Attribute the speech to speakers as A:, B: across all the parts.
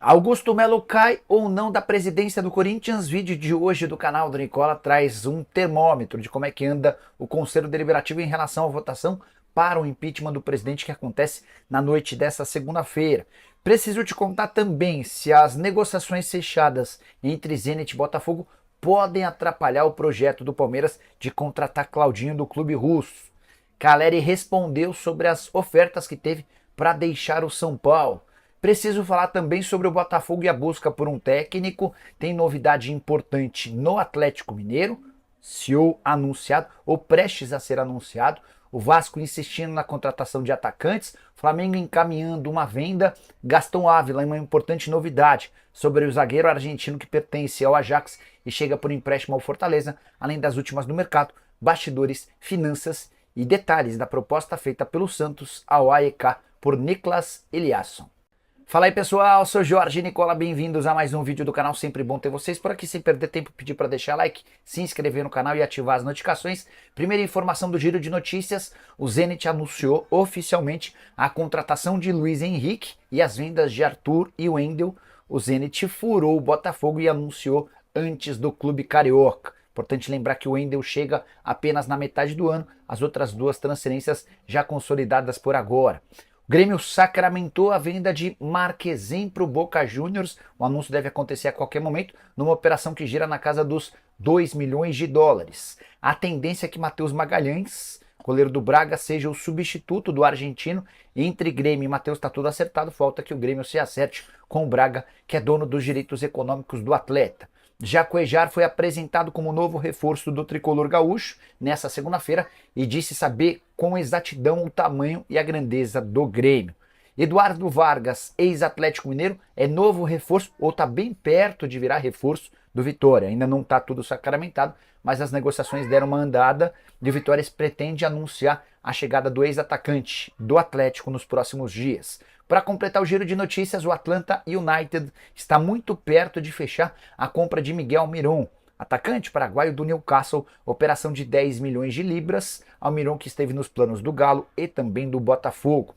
A: Augusto Melo cai ou não da presidência do Corinthians? Vídeo de hoje do canal do Nicola traz um termômetro de como é que anda o Conselho Deliberativo em relação à votação para o impeachment do presidente que acontece na noite dessa segunda-feira. Preciso te contar também se as negociações fechadas entre Zenit e Botafogo podem atrapalhar o projeto do Palmeiras de contratar Claudinho do clube russo. Caleri respondeu sobre as ofertas que teve para deixar o São Paulo. Preciso falar também sobre o Botafogo e a busca por um técnico. Tem novidade importante no Atlético Mineiro, CEO anunciado ou prestes a ser anunciado. O Vasco insistindo na contratação de atacantes, Flamengo encaminhando uma venda, Gastão Ávila uma importante novidade sobre o zagueiro argentino que pertence ao Ajax e chega por empréstimo ao Fortaleza, além das últimas no mercado, bastidores, finanças e detalhes da proposta feita pelo Santos ao AEK por Niklas Eliasson. Fala aí pessoal, sou Jorge Nicola, bem-vindos a mais um vídeo do canal, sempre bom ter vocês por aqui, sem perder tempo, pedir para deixar like, se inscrever no canal e ativar as notificações. Primeira informação do giro de notícias, o Zenit anunciou oficialmente a contratação de Luiz Henrique e as vendas de Arthur e Wendel. O Zenit furou o Botafogo e anunciou antes do clube carioca. Importante lembrar que o Wendel chega apenas na metade do ano, as outras duas transferências já consolidadas por agora. O Grêmio sacramentou a venda de Marquezin para o Boca Juniors. O anúncio deve acontecer a qualquer momento, numa operação que gira na casa dos 2 milhões de dólares. A tendência é que Matheus Magalhães, goleiro do Braga, seja o substituto do argentino. Entre Grêmio e Matheus está tudo acertado, falta que o Grêmio se acerte com o Braga, que é dono dos direitos econômicos do atleta. Já Cuejar foi apresentado como novo reforço do tricolor gaúcho nessa segunda-feira e disse saber com exatidão o tamanho e a grandeza do Grêmio. Eduardo Vargas, ex-Atlético Mineiro, é novo reforço ou está bem perto de virar reforço do Vitória. Ainda não está tudo sacramentado, mas as negociações deram uma andada e o Vitória pretende anunciar a chegada do ex-atacante do Atlético nos próximos dias. Para completar o giro de notícias, o Atlanta United está muito perto de fechar a compra de Miguel Almirón, atacante paraguaio do Newcastle, operação de 10 milhões de libras, Almirón que esteve nos planos do Galo e também do Botafogo.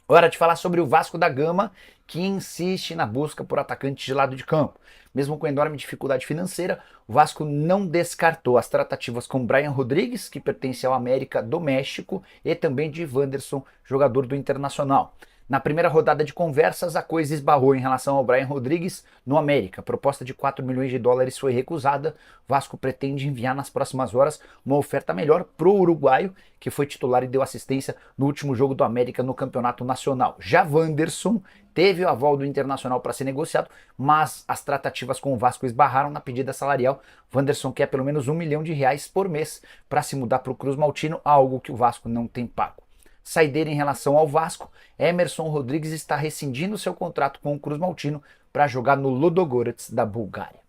A: Hora de falar sobre o Vasco da Gama, que insiste na busca por atacante de lado de campo. Mesmo com enorme dificuldade financeira, o Vasco não descartou as tratativas com Brian Rodrigues, que pertence ao América do México, e também de Wanderson, jogador do Internacional. Na primeira rodada de conversas, a coisa esbarrou em relação ao Brian Rodrigues no América. A proposta de 4 milhões de dólares foi recusada. O Vasco pretende enviar nas próximas horas uma oferta melhor para o uruguaio, que foi titular e deu assistência no último jogo do América no Campeonato Nacional. Já Wanderson teve o aval do Internacional para ser negociado, mas as tratativas com o Vasco esbarraram na pedida salarial. Wanderson quer pelo menos R$1 milhão por mês para se mudar para o Cruz Maltino, algo que o Vasco não tem pago. Saideira em relação ao Vasco, Emerson Rodrigues está rescindindo seu contrato com o Cruz Maltino para jogar no Ludogorets da Bulgária.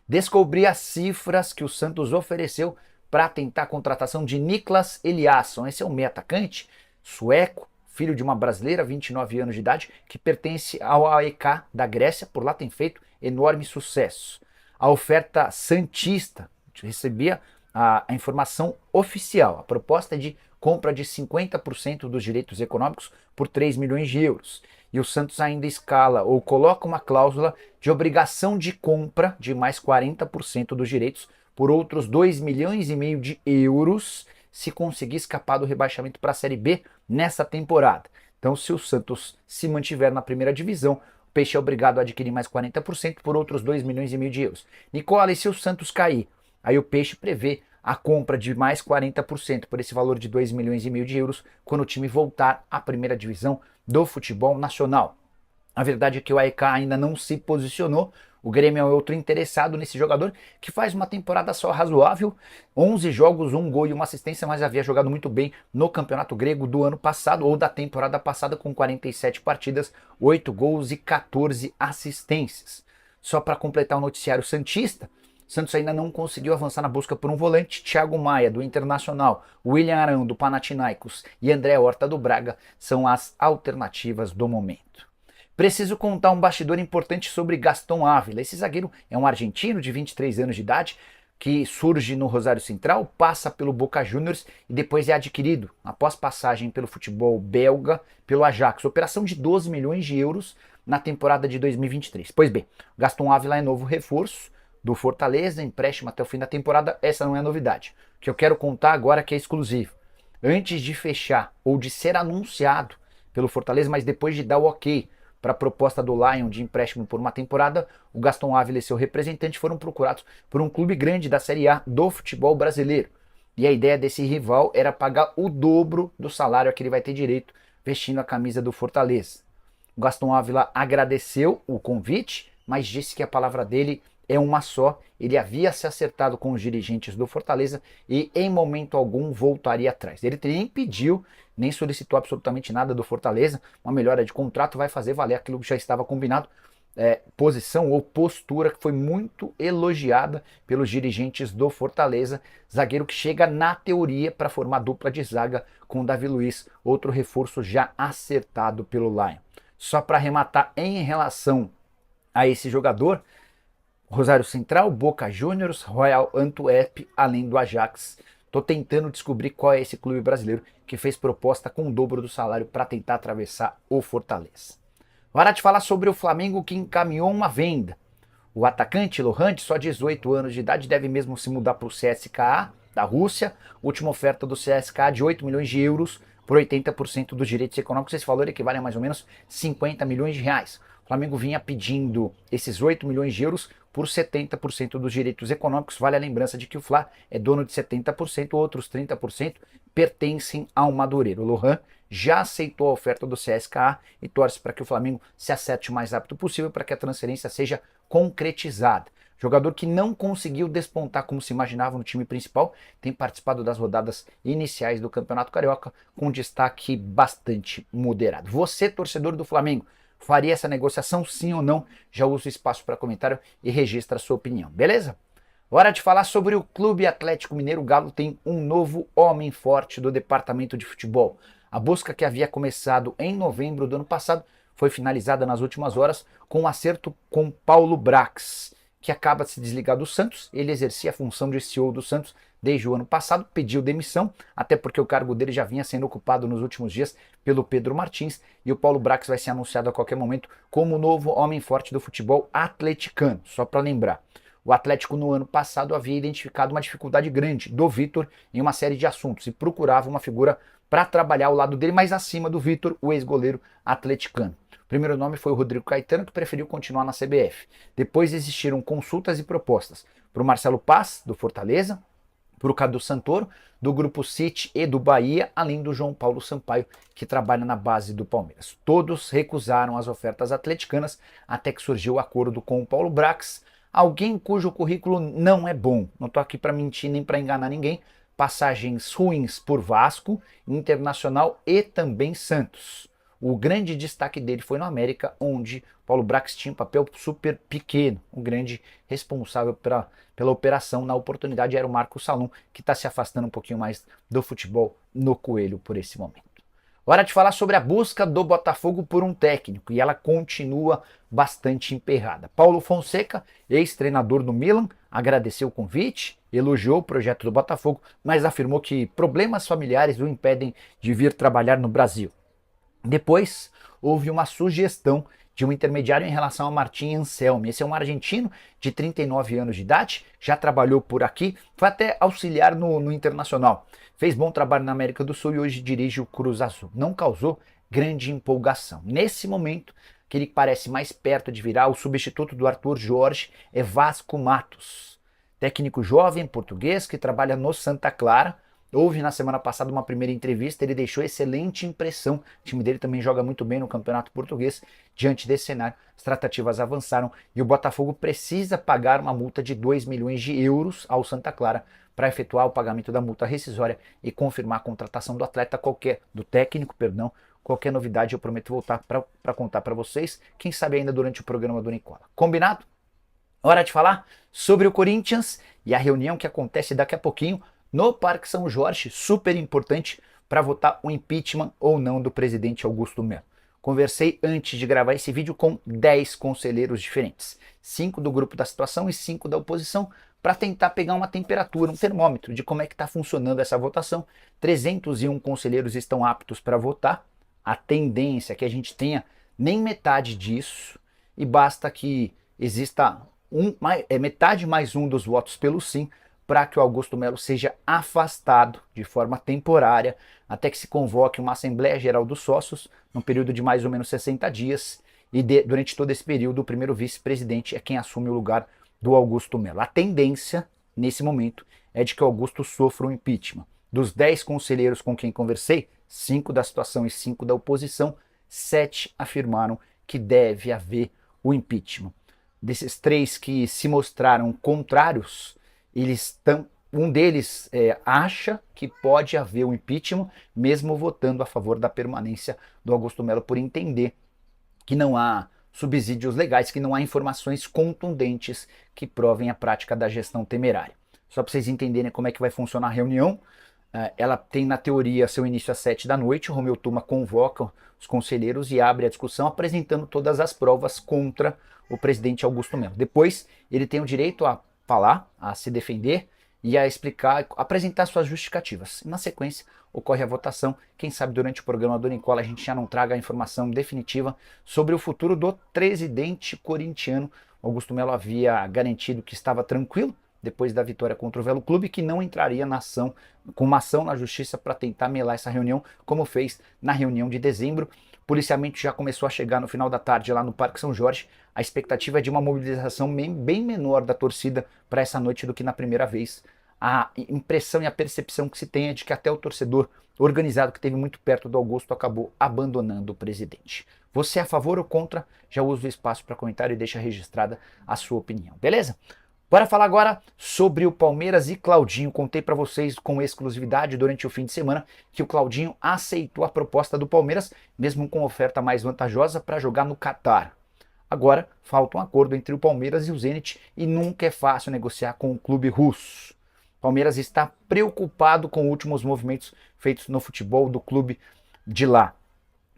A: Descobri as cifras que o Santos ofereceu para tentar a contratação de Niklas Eliasson. Esse é um meio atacante sueco, filho de uma brasileira, 29 anos de idade, que pertence ao AEK da Grécia, por lá tem feito enorme sucesso. A oferta santista, recebia a informação oficial, a proposta é de compra de 50% dos direitos econômicos por 3 milhões de euros. E o Santos ainda escala ou coloca uma cláusula de obrigação de compra de mais 40% dos direitos por outros 2 milhões e meio de euros se conseguir escapar do rebaixamento para a Série B nessa temporada. Então, se o Santos se mantiver na primeira divisão, o Peixe é obrigado a adquirir mais 40% por outros 2 milhões e meio de euros. Nicola, e se o Santos cair? Aí o Peixe prevê a compra de mais 40% por esse valor de 2 milhões e meio de euros quando o time voltar à primeira divisão do futebol nacional. A verdade é que o AEK ainda não se posicionou. O Grêmio é outro interessado nesse jogador que faz uma temporada só razoável, 11 jogos, 1 gol e 1 assistência, mas havia jogado muito bem no Campeonato Grego do ano passado ou da temporada passada com 47 partidas, 8 gols e 14 assistências. Só para completar o noticiário santista, Santos ainda não conseguiu avançar na busca por um volante. Thiago Maia, do Internacional, William Arão, do Panathinaikos e André Horta, do Braga, são as alternativas do momento. Preciso contar um bastidor importante sobre Gastão Ávila. Esse zagueiro é um argentino de 23 anos de idade, que surge no Rosário Central, passa pelo Boca Juniors e depois é adquirido, após passagem pelo futebol belga, pelo Ajax. Operação de 12 milhões de euros, na temporada de 2023. Pois bem, Gaston Ávila é novo reforço do Fortaleza, empréstimo até o fim da temporada. Essa não é novidade. O que eu quero contar agora que é exclusivo. Antes de fechar ou de ser anunciado pelo Fortaleza, mas depois de dar o ok para a proposta do Lion de empréstimo por uma temporada, o Gaston Ávila e seu representante foram procurados por um clube grande da Série A do futebol brasileiro. E a ideia desse rival era pagar o dobro do salário a que ele vai ter direito vestindo a camisa do Fortaleza. O Gaston Ávila agradeceu o convite, mas disse que a palavra dele é uma só. Ele havia se acertado com os dirigentes do Fortaleza e em momento algum voltaria atrás. Ele nem pediu, nem solicitou absolutamente nada do Fortaleza. Uma melhora de contrato vai fazer valer aquilo que já estava combinado. Posição ou postura que foi muito elogiada pelos dirigentes do Fortaleza. Zagueiro que chega na teoria para formar dupla de zaga com o Davi Luiz, outro reforço já acertado pelo Lion. Só para arrematar em relação a esse jogador, Rosário Central, Boca Juniors, Royal Antwerp, além do Ajax. Tô tentando descobrir qual é esse clube brasileiro que fez proposta com o dobro do salário para tentar atravessar o Fortaleza. Hora de falar sobre o Flamengo que encaminhou uma venda. O atacante Lohan, de só 18 anos de idade, deve mesmo se mudar para o CSKA da Rússia. Última oferta do CSKA de 8 milhões de euros por 80% dos direitos econômicos. Esse valor equivale a mais ou menos 50 milhões de reais. O Flamengo vinha pedindo esses 8 milhões de euros por 70% dos direitos econômicos. Vale a lembrança de que o Fla é dono de 70%, outros 30% pertencem ao Madureira. O Lohan já aceitou a oferta do CSKA e torce para que o Flamengo se acerte o mais rápido possível para que a transferência seja concretizada. Jogador que não conseguiu despontar como se imaginava no time principal, tem participado das rodadas iniciais do Campeonato Carioca com destaque bastante moderado. Você, torcedor do Flamengo, faria essa negociação sim ou não? Já usa o espaço para comentário e registra a sua opinião, beleza? Hora de falar sobre o Clube Atlético Mineiro. O Galo tem um novo homem forte do departamento de futebol. A busca que havia começado em novembro do ano passado foi finalizada nas últimas horas com um acerto com Paulo Brax, que acaba de se desligar do Santos. Ele exercia a função de CEO do Santos desde o ano passado, pediu demissão, até porque o cargo dele já vinha sendo ocupado nos últimos dias pelo Pedro Martins, e o Paulo Brax vai ser anunciado a qualquer momento como o novo homem forte do futebol atleticano. Só para lembrar, o Atlético no ano passado havia identificado uma dificuldade grande do Vitor em uma série de assuntos e procurava uma figura para trabalhar ao lado dele, mas acima do Vitor, o ex-goleiro atleticano. O primeiro nome foi o Rodrigo Caetano, que preferiu continuar na CBF. Depois existiram consultas e propostas para o Marcelo Paz, do Fortaleza, para o Cadu Santoro, do Grupo City e do Bahia, além do João Paulo Sampaio, que trabalha na base do Palmeiras. Todos recusaram as ofertas atleticanas até que surgiu o acordo com o Paulo Brax, alguém cujo currículo não é bom. Não estou aqui para mentir nem para enganar ninguém. Passagens ruins por Vasco, Internacional e também Santos. O grande destaque dele foi no América, onde Paulo Brax tinha um papel super pequeno. O grande responsável pela operação na oportunidade era o Marco Salum, que está se afastando um pouquinho mais do futebol no Coelho por esse momento. Hora de falar sobre a busca do Botafogo por um técnico, e ela continua bastante emperrada. Paulo Fonseca, ex-treinador do Milan, agradeceu o convite, elogiou o projeto do Botafogo, mas afirmou que problemas familiares o impedem de vir trabalhar no Brasil. Depois, houve uma sugestão de um intermediário em relação a Martin Anselmi. Esse é um argentino de 39 anos de idade, já trabalhou por aqui, foi até auxiliar no Internacional. Fez bom trabalho na América do Sul e hoje dirige o Cruz Azul. Não causou grande empolgação. Nesse momento, aquele que parece mais perto de virar o substituto do Arthur Jorge é Vasco Matos. Técnico jovem português que trabalha no Santa Clara. Houve na semana passada uma primeira entrevista, ele deixou excelente impressão. O time dele também joga muito bem no Campeonato Português. Diante desse cenário, as tratativas avançaram e o Botafogo precisa pagar uma multa de 2 milhões de euros ao Santa Clara para efetuar o pagamento da multa rescisória e confirmar a contratação do atleta, do técnico. Qualquer novidade eu prometo voltar para contar para vocês, quem sabe ainda durante o programa do Nicola. Combinado? Hora de falar sobre o Corinthians e a reunião que acontece daqui a pouquinho no Parque São Jorge, super importante para votar o impeachment ou não do presidente Augusto Melo. Conversei antes de gravar esse vídeo com 10 conselheiros diferentes, 5 do grupo da situação e 5 da oposição, para tentar pegar uma temperatura, um termômetro de como é que está funcionando essa votação. 301 conselheiros estão aptos para votar. A tendência é que a gente tenha nem metade disso, e basta que exista metade mais um dos votos pelo sim para que o Augusto Melo seja afastado de forma temporária até que se convoque uma Assembleia Geral dos Sócios, num período de mais ou menos 60 dias, e durante todo esse período o primeiro vice-presidente é quem assume o lugar do Augusto Melo. A tendência, nesse momento, é de que o Augusto sofra um impeachment. Dos 10 conselheiros com quem conversei, 5 da situação e 5 da oposição, 7 afirmaram que deve haver o impeachment. Desses 3 que se mostraram contrários, um deles acha que pode haver o impeachment, mesmo votando a favor da permanência do Augusto Melo, por entender que não há subsídios legais, que não há informações contundentes que provem a prática da gestão temerária. Só para vocês entenderem como é que vai funcionar a reunião, ela tem na teoria seu início às 7 da noite, o Romeu Tuma convoca os conselheiros e abre a discussão apresentando todas as provas contra o presidente Augusto Melo. Depois ele tem o direito a falar, a se defender e a explicar, apresentar suas justificativas. Na sequência, ocorre a votação. Quem sabe durante o programa do Nicola a gente já não traga a informação definitiva sobre o futuro do presidente corintiano. Augusto Melo havia garantido que estava tranquilo depois da vitória contra o Velo Clube, que não entraria na ação, com uma ação na justiça para tentar melar essa reunião, como fez na reunião de dezembro. O policiamento já começou a chegar no final da tarde lá no Parque São Jorge. A expectativa é de uma mobilização bem menor da torcida para essa noite do que na primeira vez. A impressão e a percepção que se tem é de que até o torcedor organizado que esteve muito perto do Augusto acabou abandonando o presidente. Você é a favor ou contra? Já usa o espaço para comentário e deixa registrada a sua opinião, beleza? Bora falar agora sobre o Palmeiras e Claudinho. Contei para vocês com exclusividade durante o fim de semana que o Claudinho aceitou a proposta do Palmeiras, mesmo com oferta mais vantajosa para jogar no Catar. Agora falta um acordo entre o Palmeiras e o Zenit e nunca é fácil negociar com o clube russo. O Palmeiras está preocupado com os últimos movimentos feitos no futebol do clube de lá.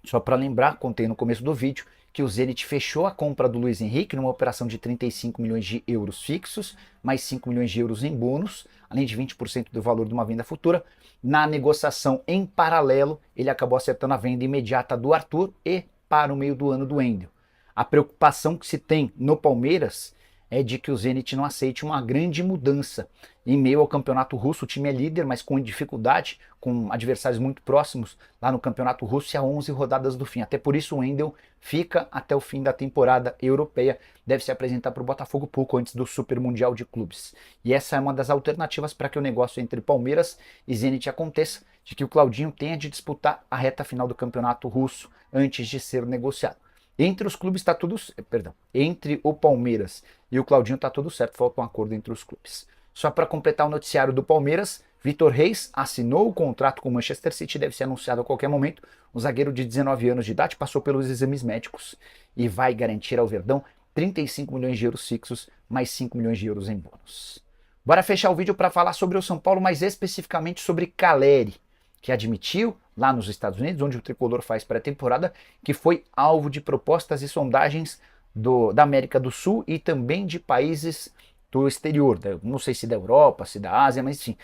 A: Só para lembrar, contei no começo do vídeo, que o Zenit fechou a compra do Luiz Henrique numa operação de 35 milhões de euros fixos, mais 5 milhões de euros em bônus, além de 20% do valor de uma venda futura. Na negociação em paralelo, ele acabou acertando a venda imediata do Arthur e para o meio do ano do Wendel. A preocupação que se tem no Palmeiras é de que o Zenit não aceite uma grande mudança. Em meio ao campeonato russo, o time é líder, mas com dificuldade, com adversários muito próximos lá no campeonato russo e a 11 rodadas do fim. Até por isso o Wendel fica até o fim da temporada europeia, deve se apresentar para o Botafogo pouco antes do Super Mundial de Clubes. E essa é uma das alternativas para que o negócio entre Palmeiras e Zenit aconteça, de que o Claudinho tenha de disputar a reta final do campeonato russo antes de ser negociado. Entre os clubes está tudo, entre o Palmeiras e o Claudinho está tudo certo, falta um acordo entre os clubes. Só para completar o noticiário do Palmeiras, Vitor Reis assinou o contrato com o Manchester City, deve ser anunciado a qualquer momento. O zagueiro de 19 anos de idade passou pelos exames médicos e vai garantir ao Verdão 35 milhões de euros fixos, mais 5 milhões de euros em bônus. Bora fechar o vídeo para falar sobre o São Paulo, mais especificamente sobre Caleri, que admitiu lá nos Estados Unidos, onde o tricolor faz pré-temporada, que foi alvo de propostas e sondagens da América do Sul e também de países do exterior, não sei se da Europa, se da Ásia, mas enfim,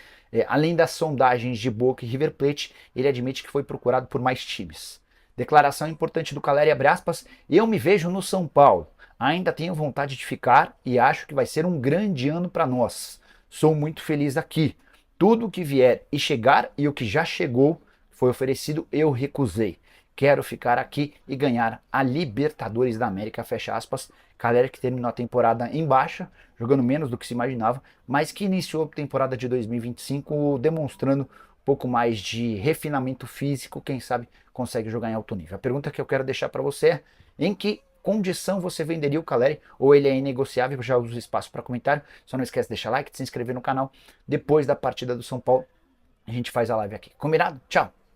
A: além das sondagens de Boca e River Plate, ele admite que foi procurado por mais times. Declaração importante do Caleri, abre aspas, eu me vejo no São Paulo, ainda tenho vontade de ficar e acho que vai ser um grande ano para nós. Sou muito feliz aqui. Tudo o que vier e chegar e o que já chegou foi oferecido, eu recusei. Quero ficar aqui e ganhar a Libertadores da América, fecha aspas. Caleri que terminou a temporada em baixa, jogando menos do que se imaginava, mas que iniciou a temporada de 2025 demonstrando um pouco mais de refinamento físico, quem sabe consegue jogar em alto nível. A pergunta que eu quero deixar para você é, em que condição você venderia o Caleri, ou ele é inegociável? Já uso espaço para comentário, só não esquece de deixar like, de se inscrever no canal. Depois da partida do São Paulo, a gente faz a live aqui. Combinado? Tchau!